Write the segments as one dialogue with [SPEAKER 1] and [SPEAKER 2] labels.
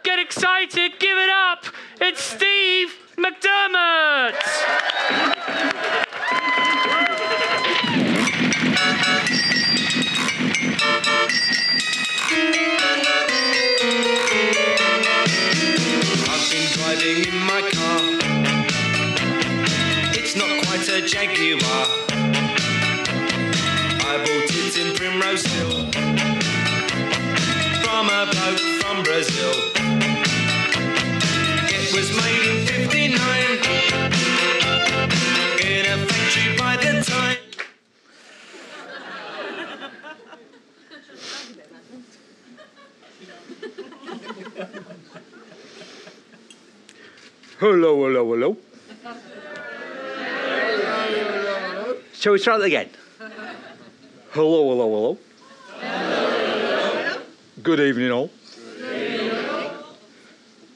[SPEAKER 1] Get excited, give it up. It's Steve McDermott.
[SPEAKER 2] I've been driving in my car. It's not quite a Jaguar. I bought it in Primrose Hill from a bloke from Brazil. It was made in '59 in a factory by the time.
[SPEAKER 3] Hello, hello, hello. Shall we try that again? Hello, hello, hello. Good evening, all.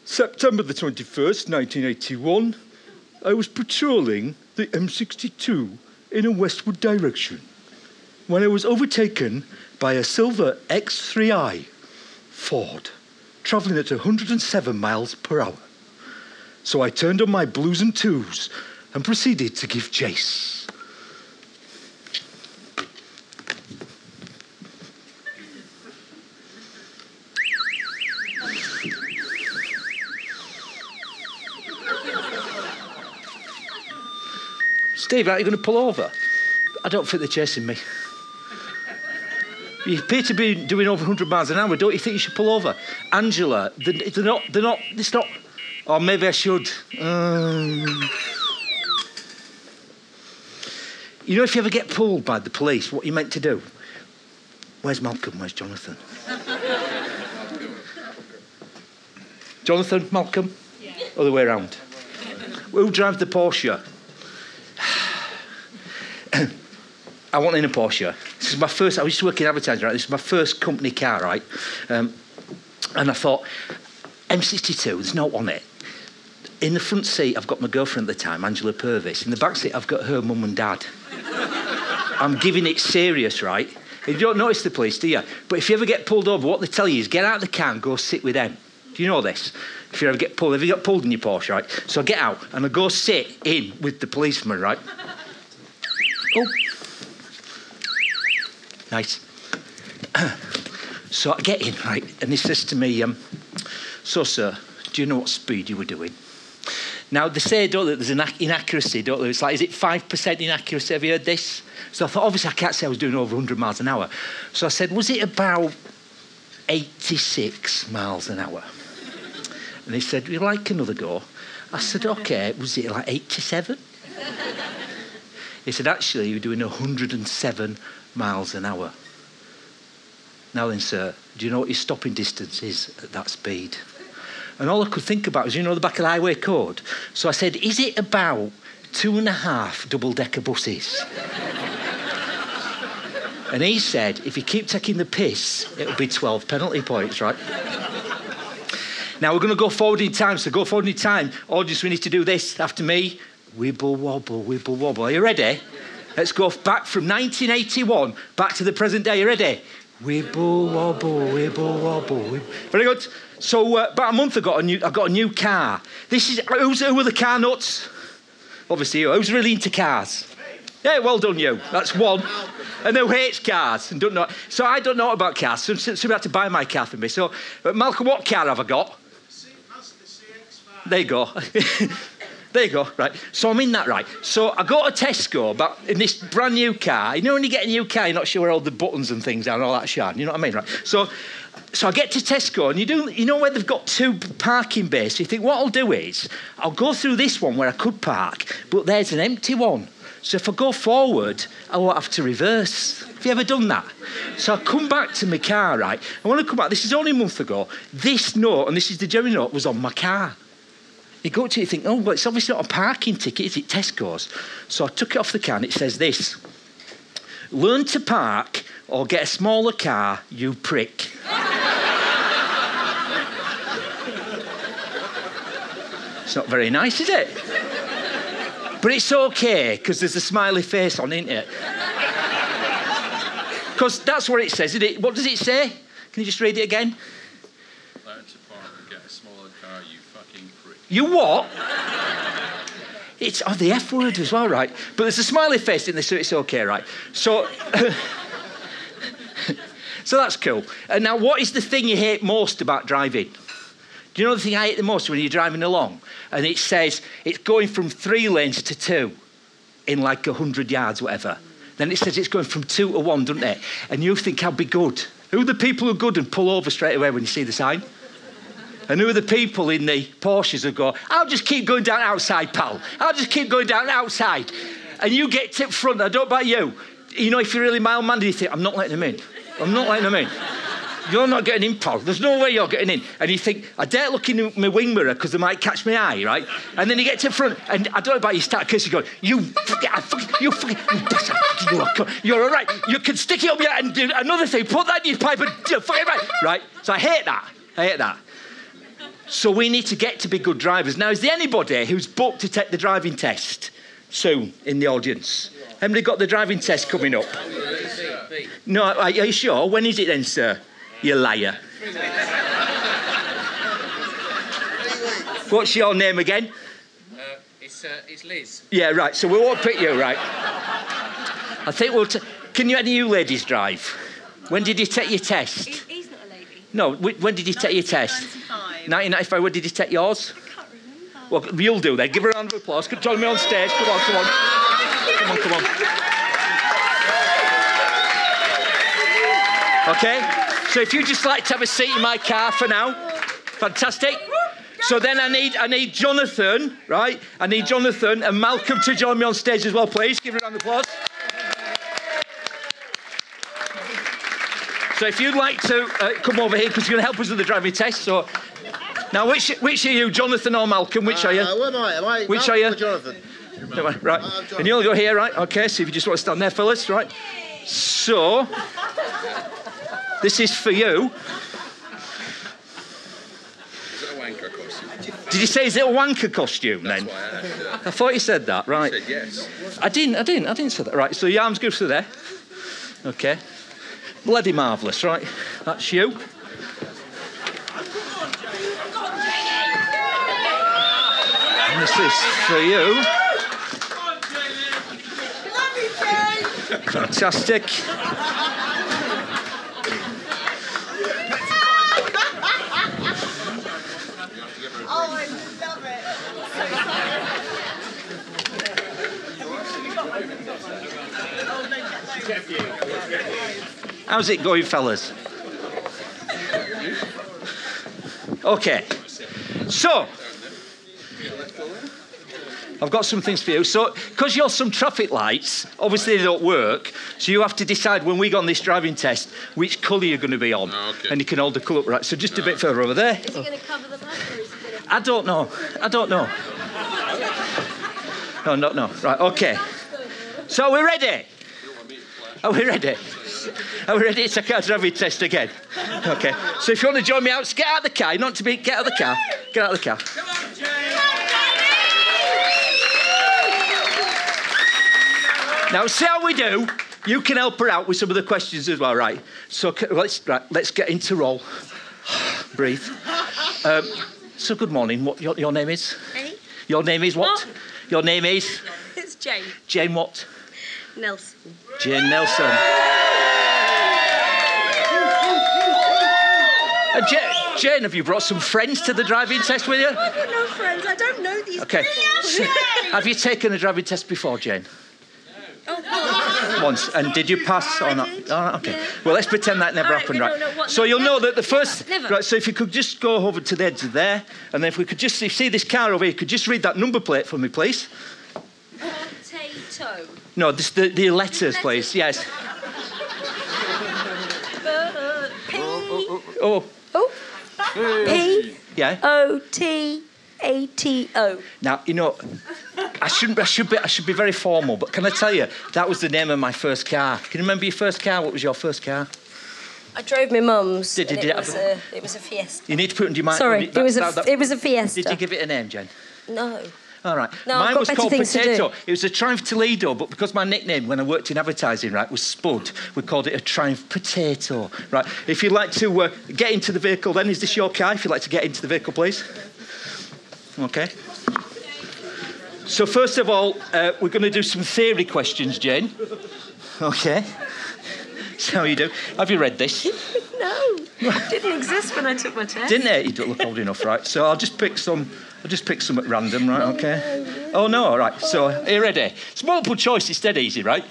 [SPEAKER 3] September the 21st, 1981, I was patrolling the M62 in a westward direction when I was overtaken by a silver X3i Ford, travelling at 107 miles per hour. So I turned on my blues and twos and proceeded to give chase. Steve, are you going to pull over? I don't think they're chasing me. You appear to be doing over 100 miles an hour. Don't you think you should pull over? Angela, they're not, it's not... Or maybe I should. You know, if you ever get pulled by the police, what you meant to do? Where's Malcolm? Where's Jonathan? Jonathan, Malcolm? Yeah. Other way around. Who drives the Porsche? I want in a Porsche. This is my first, I used to work in advertising, right? This is my first company car, right? And I thought, M62, there's no on it. In the front seat, I've got my girlfriend at the time, Angela Purvis. In the back seat, I've got her mum and dad. I'm giving it serious, right? You don't notice the police, do you? But if you ever get pulled over, what they tell you is get out of the car and go sit with them. Do you know this? If you ever get pulled, have you got pulled in your Porsche, right? So I get out and I go sit in with the policeman, right? Oh. Nice. So I get in, right? And he says to me, so, sir, do you know what speed you were doing? Now, they say, don't they, there's an inaccuracy, don't they? It's like, is it 5% inaccuracy? Have you heard this? So I thought, obviously, I can't say I was doing over 100 miles an hour. So I said, was it about 86 miles an hour? And he said, would you like another go? I said, OK, was it like 87? He said, actually, you were doing 107 miles an hour. Now then, sir, do you know what your stopping distance is at that speed? And all I could think about was, you know, the back of the highway code. So I said, is it about 2.5 double-decker buses? And he said, if you keep taking the piss, it'll be 12 penalty points, right? Now, we're going to go forward in time. So go forward in time. Audience, we need to do this after me. Wibble, wobble, wibble, wobble. Are you ready? Let's go back from 1981 back to the present day. Are you ready? Wibble, wobble, wibble, wobble, wibble. Very good. So about a month ago, I got a new car. This is who are the car nuts? Obviously, who's really into cars? Yeah, well done, you. That's one. And who hates cars and don't know. So I don't know about cars. So somebody had to buy my car for me. So, Malcolm, what car have I got? There you go. There you go, right. So I'm in that, right. So I go to Tesco in this brand new car. You know when you get a new car, you're not sure where all the buttons and things are and all that shit. You know what I mean, right? So I get to Tesco and you know where they've got two parking bays. So you think, what I'll do is, I'll go through this one where I could park, but there's an empty one. So if I go forward, I won't have to reverse. Have you ever done that? So I come back to my car, right. And when I come back, this is only a month ago, this note, and this is the Jerry note, was on my car. You go to it, you think, oh, well, it's obviously not a parking ticket, is it, Tesco's? So I took it off the car and it says this: learn to park or get a smaller car, you prick. It's not very nice, is it? But it's okay, because there's a smiley face on, isn't it? Because that's what it says, isn't it? What does it say? Can you just read it again?
[SPEAKER 4] Learn to park and get a
[SPEAKER 3] You what? It's the F word as well, right? But there's a smiley face in this, so it's okay, right? So, so that's cool. And now, what is the thing you hate most about driving? Do you know the thing I hate the most when you're driving along? And it says it's going from 3 lanes to 2 in like 100 yards, whatever. Then it says it's going from 2 to 1, doesn't it? And you think, I'll be good. Who are the people who are good and pull over straight away when you see the sign? And who are the people in the Porsches who go, I'll just keep going down outside, pal. I'll just keep going down outside. And you get to front, I don't know about you. You know, if you're really mild-mannered, you think, I'm not letting them in. I'm not letting them in. You're not getting in, pal. There's no way you're getting in. And you think, I dare look in my wing mirror because they might catch my eye, right? And then you get to the front, and I don't know about you, start cursing, going, you bastard, you're all right. You can stick it up your and do another thing, put that in your pipe and fucking right. So I hate that. So we need to get to be good drivers. Now, is there anybody who's booked to take the driving test soon in the audience? Anybody got the driving test coming up? No, are you sure? When is it then, sir? You liar. What's your name again?
[SPEAKER 4] It's Liz.
[SPEAKER 3] Yeah, right. So we won't pick you, right? I think we'll... Can any of you ladies drive? When did you take your test?
[SPEAKER 5] He's not a lady.
[SPEAKER 3] No, when did you take your test? 1995. When did you take yours?
[SPEAKER 5] I can't remember.
[SPEAKER 3] Well, you'll do then. Give her a round of applause. Join me on stage. Come on. Come on. Okay? So if you'd just like to have a seat in my car for now. Fantastic. So then I need Jonathan, right? I need Jonathan and Malcolm to join me on stage as well, please. Give her a round of applause. So if you'd like to come over here, because you're going to help us with the driving test. So now, which are you, Jonathan or Malcolm? Which are you?
[SPEAKER 6] Where am I?
[SPEAKER 3] Which are you?
[SPEAKER 6] Jonathan.
[SPEAKER 3] Right. And you'll go here, right? Okay, so if you just want to stand there, fellas, right? So, this is for you.
[SPEAKER 4] Is it a wanker costume?
[SPEAKER 3] Did you say, is it a wanker costume then?
[SPEAKER 4] That's why I asked, yeah.
[SPEAKER 3] I thought you said that, right?
[SPEAKER 4] I said yes.
[SPEAKER 3] I didn't say that. Right, so your arms go through there. Okay. Bloody marvellous, right? That's you. And this is for you. Fantastic. How's it going, fellas? Okay. So, I've got some things for you. So, because you're some traffic lights, obviously they don't work, so you have to decide when we go on this driving test which colour you're going to be on.
[SPEAKER 4] Oh, okay.
[SPEAKER 3] And you can hold the colour up, right? So just a bit further over there.
[SPEAKER 5] Is he going to cover the back or is he going to...
[SPEAKER 3] I don't know. No. Right, okay. So are we ready? Are we ready to take our driving test again? Okay. So if you want to join me out, get out of the car. Not to be, get out of the car. Get out of the car.
[SPEAKER 2] Come on, Jay.
[SPEAKER 3] Now, see how we do. You can help her out with some of the questions as well, right? So let's get into roll. Breathe. So good morning. What your name is?
[SPEAKER 5] Hey?
[SPEAKER 3] Your name is what? Your name is?
[SPEAKER 5] It's Jane.
[SPEAKER 3] Jane what?
[SPEAKER 5] Nelson.
[SPEAKER 3] Jane Nelson. Jane, have you brought some friends to the driving test with you?
[SPEAKER 5] I've got no friends. I don't know these
[SPEAKER 3] Okay.
[SPEAKER 5] people.
[SPEAKER 3] Have you taken a driving test before, Jane?
[SPEAKER 5] Oh,
[SPEAKER 3] Once. And did you pass or not?
[SPEAKER 5] did.
[SPEAKER 3] Oh, okay.
[SPEAKER 5] Yeah.
[SPEAKER 3] Well, let's pretend that never
[SPEAKER 5] All right,
[SPEAKER 3] happened,
[SPEAKER 5] we
[SPEAKER 3] right?
[SPEAKER 5] don't know what-
[SPEAKER 3] So you'll know that the first...
[SPEAKER 5] Never.
[SPEAKER 3] Right, so if you could just go over to the edge of there, and then if we could just... You see this car over here, you could just read that number plate for me, please?
[SPEAKER 5] Potato.
[SPEAKER 3] No, the letters, please. Yes.
[SPEAKER 5] P.
[SPEAKER 3] Oh,
[SPEAKER 5] P.
[SPEAKER 3] yeah.
[SPEAKER 5] O. T. A. T. O.
[SPEAKER 3] Now, you know, I should be very formal, but can I tell you, that was the name of my first car. Can you remember your first car? What was your first car?
[SPEAKER 5] I drove my mum's.
[SPEAKER 3] Did you
[SPEAKER 5] and
[SPEAKER 3] have
[SPEAKER 5] it was a Fiesta.
[SPEAKER 3] You need to put it in your mind.
[SPEAKER 5] Sorry, it was a Fiesta.
[SPEAKER 3] Did you give it a name, Jen?
[SPEAKER 5] No.
[SPEAKER 3] All right.
[SPEAKER 5] No, I've
[SPEAKER 3] Mine
[SPEAKER 5] got
[SPEAKER 3] was
[SPEAKER 5] better
[SPEAKER 3] called
[SPEAKER 5] things to
[SPEAKER 3] Potato.
[SPEAKER 5] do.
[SPEAKER 3] It was a Triumph Toledo, but because my nickname when I worked in advertising, right, was Spud, we called it a Triumph Potato. Right. If you'd like to get into the vehicle, then is this your car? If you'd like to get into the vehicle, please. Okay. So first of all, we're going to do some theory questions, Jane. Okay. So how you do? Have you read this?
[SPEAKER 5] No, it didn't exist when I took my test.
[SPEAKER 3] Didn't it? You don't look old enough, right? So I'll just pick some. I'll just pick some at random, right? Okay. Oh no, all right. So are you ready? It's multiple choice. It's dead easy, right?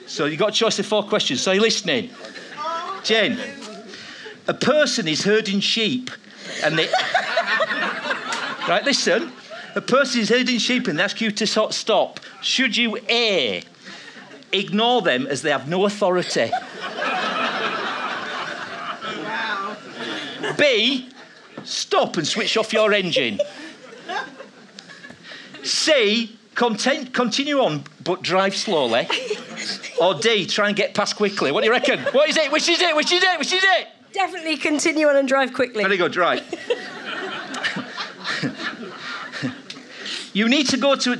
[SPEAKER 3] So you got a choice of 4 questions. So you're listening, Jane. A person is herding sheep, and they. Right, listen. A person is herding sheep, and they ask you to stop. Should you A, ignore them as they have no authority? B, stop and switch off your engine. C, continue on but drive slowly. Or D, try and get past quickly. What do you reckon? What is it? Which is it? Which is it? Which is it?
[SPEAKER 5] Definitely continue on and drive quickly.
[SPEAKER 3] Very good, right. You need to go to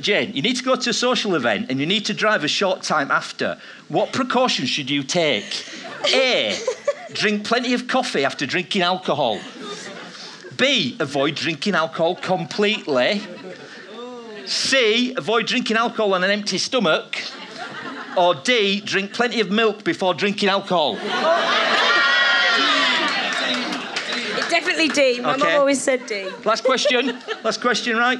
[SPEAKER 3] a social event and you need to drive a short time after. What precautions should you take? A, drink plenty of coffee after drinking alcohol. B, avoid drinking alcohol completely. C, avoid drinking alcohol on an empty stomach. Or D, drink plenty of milk before drinking alcohol.
[SPEAKER 5] Definitely D. My mum always said D.
[SPEAKER 3] Last question, right?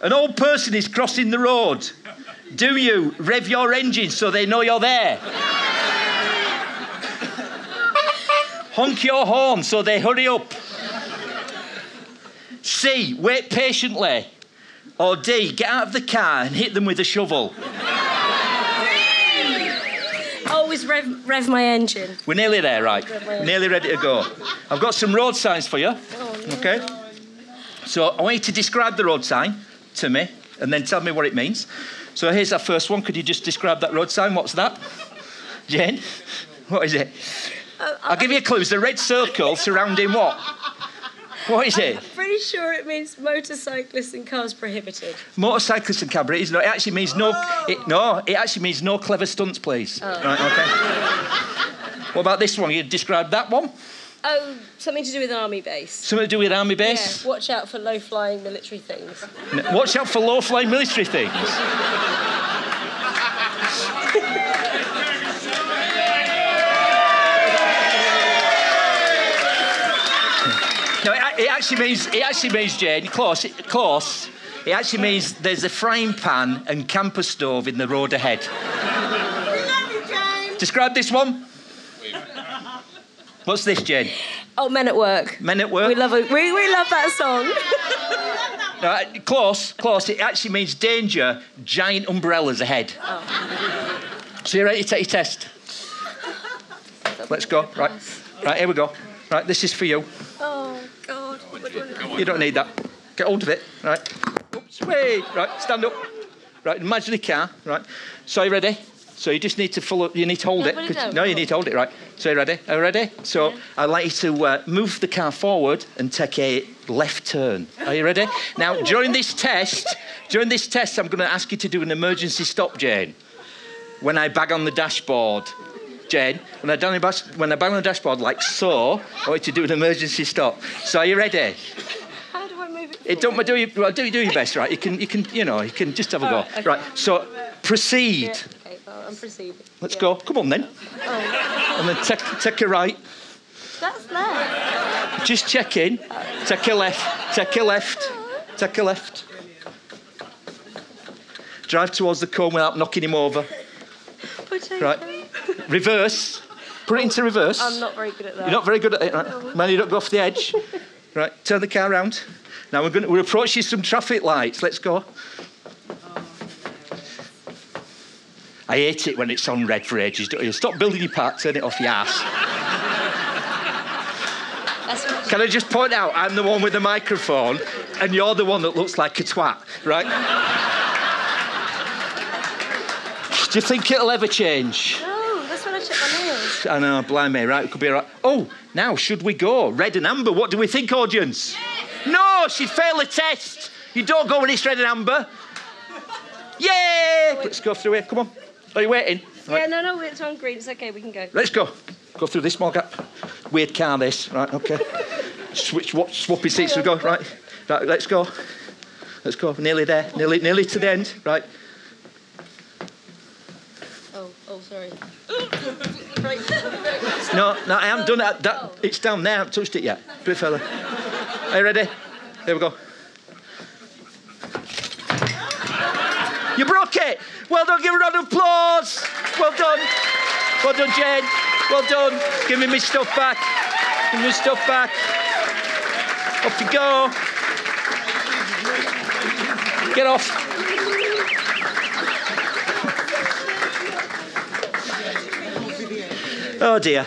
[SPEAKER 3] An old person is crossing the road. Do you rev your engine so they know you're there? Honk your horn so they hurry up. C, wait patiently. Or D, get out of the car and hit them with a shovel.
[SPEAKER 5] Always rev my engine.
[SPEAKER 3] We're nearly there, right? Nearly ready to go. I've got some road signs for you.
[SPEAKER 5] Oh, no.
[SPEAKER 3] Okay? So I want you to describe the road sign to me and then tell me what it means. So here's our first one. Could you just describe that road sign? What's that? Jane? What is it? I'll give you a clue. It's a red circle surrounding what? What is it?
[SPEAKER 5] I'm pretty sure it means motorcyclists and cars prohibited.
[SPEAKER 3] Motorcyclists and cars. No, it actually means no. It actually means no clever stunts, please.
[SPEAKER 5] Oh.
[SPEAKER 3] Right, okay. What about this one? You describe that one?
[SPEAKER 5] Oh, something to do with army base.
[SPEAKER 3] Something to do with army base?
[SPEAKER 5] Yeah, watch out for low-flying military things.
[SPEAKER 3] No, watch out for low-flying military things. No, it actually means, Jane, close. It actually means there's a frying pan and camper stove in the road ahead. Describe this one. What's this, Jane?
[SPEAKER 5] Oh, Men at Work.
[SPEAKER 3] Men at Work.
[SPEAKER 5] We love that song.
[SPEAKER 3] No, close. It actually means danger, giant umbrellas ahead.
[SPEAKER 5] Oh.
[SPEAKER 3] So you ready to take your test? Let's go. Right, here we go. Right, this is for you.
[SPEAKER 5] Oh, God.
[SPEAKER 3] You don't need that. Get hold of it. Right. Oops, wait. Right, stand up. Right, imagine a car. Right. So you ready? So you just need to follow. You need to hold it. No, you need to hold it. Right. So you ready? Are you ready? So I'd like you to move the car forward and take a left turn. Are you ready? Now, during this test, I'm going to ask you to do an emergency stop, Jane. When I bang on the dashboard, Jane, when I bang on the dashboard like so, I want you to do an emergency stop. So are you ready?
[SPEAKER 5] How do I move it?
[SPEAKER 3] It don't do your best, right? You can just have a go.
[SPEAKER 5] Okay.
[SPEAKER 3] Right. So proceed.
[SPEAKER 5] Yeah, okay, well, I'm proceeding.
[SPEAKER 3] Let's go. Come on then.
[SPEAKER 5] Oh.
[SPEAKER 3] And then take a right.
[SPEAKER 5] That's there.
[SPEAKER 3] Just check in. Take a left. Take a left. Take a left. Drive towards the cone without knocking him over. Right. Reverse. Put it into reverse.
[SPEAKER 5] I'm not very good at that.
[SPEAKER 3] You're not very good at it, right? Man, you don't go off the edge. Right. Turn the car around. Now we're approaching some traffic lights. Let's go. I hate it when it's on red for ages, don't you? Stop building your park, turn it off your ass. Can I just point out, I'm the one with the microphone, and you're the one that looks like a twat, right? Do you think it'll ever change?
[SPEAKER 5] No, that's when I check my nails.
[SPEAKER 3] I know, blimey, right? It could be all right. Oh, now, should we go? Red and amber, what do we think, audience? No, she failed the test. You don't go when it's red and amber. Yay! Let's go through here, come on. Are you waiting?
[SPEAKER 5] Yeah, no, it's on green. It's okay, we can go.
[SPEAKER 3] Let's go. Go through this small gap. Weird car, this. Right, okay. Swapping seats we go. Right, let's go. Let's go. Nearly there. Nearly to the end. Right.
[SPEAKER 5] Oh, sorry.
[SPEAKER 3] No, I haven't done it. It's down there. I haven't touched it yet. A bit further. Are you ready? Here we go. You broke it. Well done. Give a round of applause. Well done. Well done, Jane. Well done. Give me my stuff back. Give me my stuff back. Off you go. Get off. Oh dear.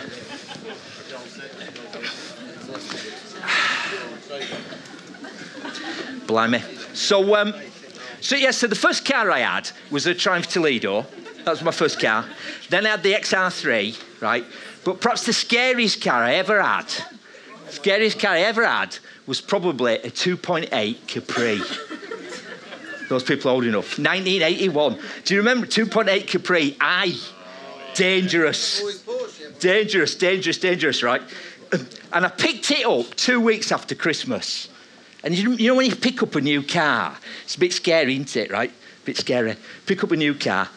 [SPEAKER 3] Blimey. So the first car I had was a Triumph Toledo. That was my first car. Then I had the XR3, right? But perhaps the scariest car I ever had was probably a 2.8 Capri. Those people are old enough. 1981. Do you remember 2.8 Capri? Aye. Dangerous, right? And I picked it up 2 weeks after Christmas. And you know when you pick up a new car, it's a bit scary, isn't it, right? A bit scary. Pick up a new car.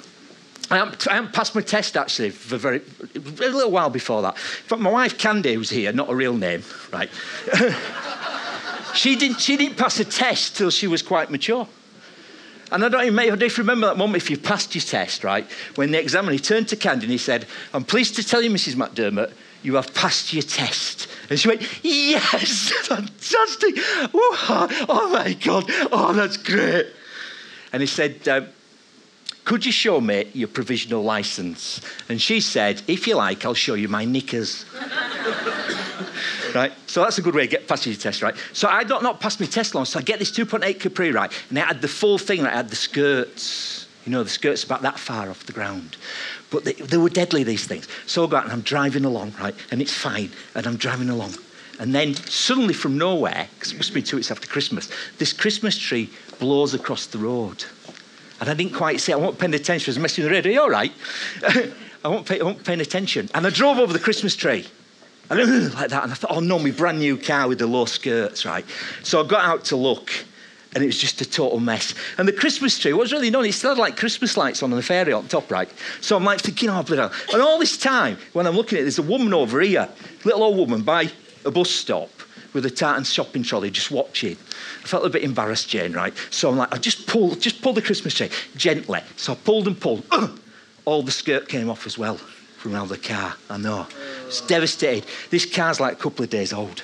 [SPEAKER 3] I haven't passed my test, actually, for a little while before that. But my wife, Candy, who's here, not a real name, right? She didn't pass a test till she was quite mature. And I don't know if you remember that moment, if you passed your test, right? When the examiner, he turned to Candy and he said, "I'm pleased to tell you, Mrs. McDermott, you have passed your test." And she went, "Yes, fantastic. Oh my God. Oh, that's great." And he said, "Could you show me your provisional licence?" And she said, "If you like, I'll show you my knickers." Right? So that's a good way to get past your test, right? So I not passed my test long, so I get this 2.8 Capri, right? And I had the full thing, right? I had the skirts. You know, the skirts about that far off the ground. But they were deadly, these things. So I go out and I'm driving along, right? And it's fine. And I'm driving along. And then suddenly from nowhere, because it must be 2 weeks after Christmas, this Christmas tree blows across the road. And I didn't quite see it. I wasn't paying attention. I was messing with the radio. Are you all right? I wasn't paying attention. And I drove over the Christmas tree. And like that. And I thought, oh no, my brand new car with the low skirts, right? So I got out to look. And it was just a total mess. And the Christmas tree, what was really known, it still had like Christmas lights on the fairy on top, right? So I'm like thinking, oh, bloody hell. And all this time, when I'm looking at it, there's a woman over here, little old woman by a bus stop with a tartan shopping trolley just watching. I felt a bit embarrassed, Jane, right? So I'm like, I just pull the Christmas tree gently. So I pulled and pulled. All the skirt came off as well from around the car. I know. It's devastated. This car's like a couple of days old.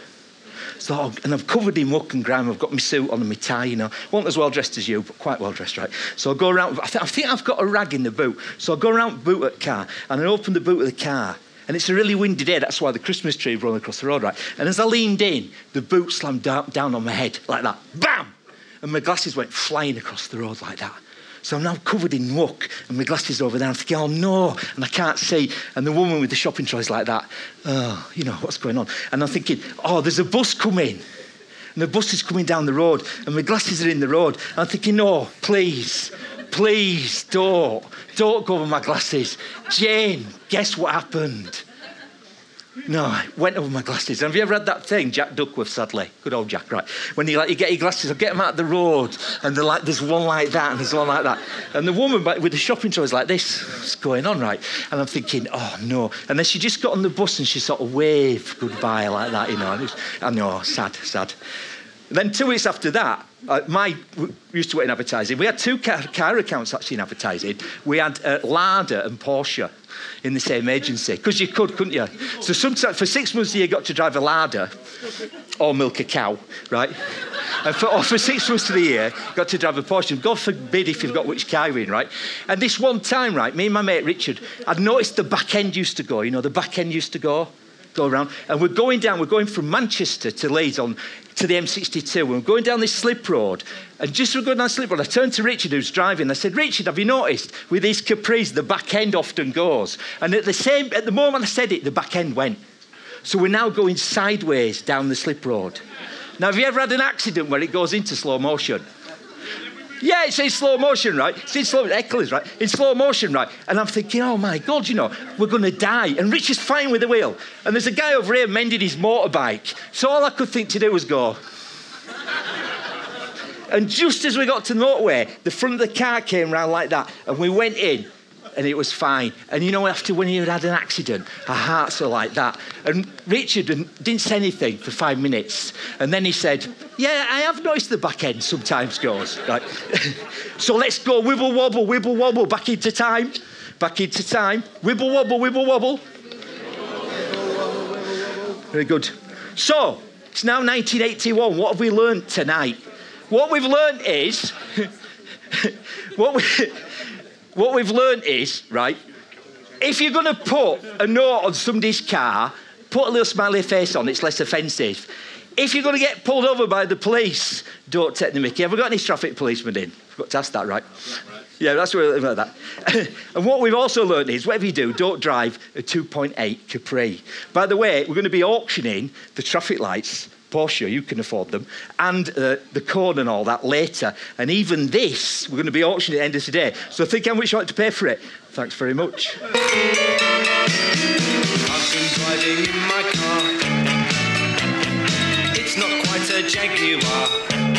[SPEAKER 3] So, and I'm covered in muck and grime. I've got my suit on and my tie, you know. Wasn't as well dressed as you, but quite well dressed, right? So I go around. I think I've got a rag in the boot. So I go around the boot of the car and I open the boot of the car. And it's a really windy day. That's why the Christmas tree rolling across the road, right? And as I leaned in, the boot slammed down on my head like that. Bam! And my glasses went flying across the road like that. So I'm now covered in muck and my glasses over there. I'm thinking, oh no, and I can't see. And the woman with the shopping trolley's like that. Oh, you know, what's going on? And I'm thinking, oh, there's a bus coming. And the bus is coming down the road and my glasses are in the road. And I'm thinking, no, please, don't go over my glasses. Jane, guess what happened? No, I went over my glasses. Have you ever had that thing, Jack Duckworth, sadly? Good old Jack, right? When you get your glasses, I get them out of the road, and they're like, there's one like that, and there's one like that. And the woman with the shopping trolley is like this, what's going on, right? And I'm thinking, oh, no. And then she just got on the bus, and she sort of waved goodbye like that, you know. I know, sad. Then 2 weeks after that, we used to work in advertising. We had two car accounts actually in advertising. We had Lada and Porsche in the same agency, because you couldn't you? So sometimes for 6 months a year, you got to drive a Lada or milk a cow, right? And for 6 months of the year, you got to drive a Porsche. God forbid if you've got which car you're in, right? And this one time, right, me and my mate Richard, I'd noticed the back end used to go, you know, the back end used to go around. And we're going from Manchester to Leeds to the M62. And we're going down this slip road. And just as we're going down the slip road, I turned to Richard, who's driving. I said, Richard, have you noticed with these Capris, the back end often goes? And at the moment I said it, the back end went. So we're now going sideways down the slip road. Now, have you ever had an accident where it goes into slow motion? Yeah, it's in slow motion, right? It's in slow motion, right? In slow motion, right? And I'm thinking, oh my God, you know, we're going to die. And Richard's fine with the wheel. And there's a guy over here mending his motorbike. So all I could think to do was go. And just as we got to the motorway, the front of the car came round like that, and we went in, and it was fine. And you know, after when you had an accident, our hearts are like that. And Richard didn't say anything for 5 minutes. And then he said, yeah, I have noticed the back end sometimes goes. Right. So let's go wibble wobble, back into time. Back into time. Wibble wobble. Very good. So, it's now 1981. What have we learned tonight? What we've learned is... What we've learned is, right, if you're going to put a note on somebody's car, put a little smiley face on, it's less offensive. If you're going to get pulled over by the police, don't take the mickey. Have we got any traffic policemen in? Forgot to ask that, right? Yeah, that's what like that. And what we've also learned is, whatever you do, don't drive a 2.8 Capri. By the way, we're going to be auctioning the traffic lights. Porsche, you can afford them, and the cone and all that later. And even this, we're going to be auctioning at the end of today. So think how much you want to pay for it. Thanks very much.
[SPEAKER 2] I've been driving in my car. It's not quite a Jaguar.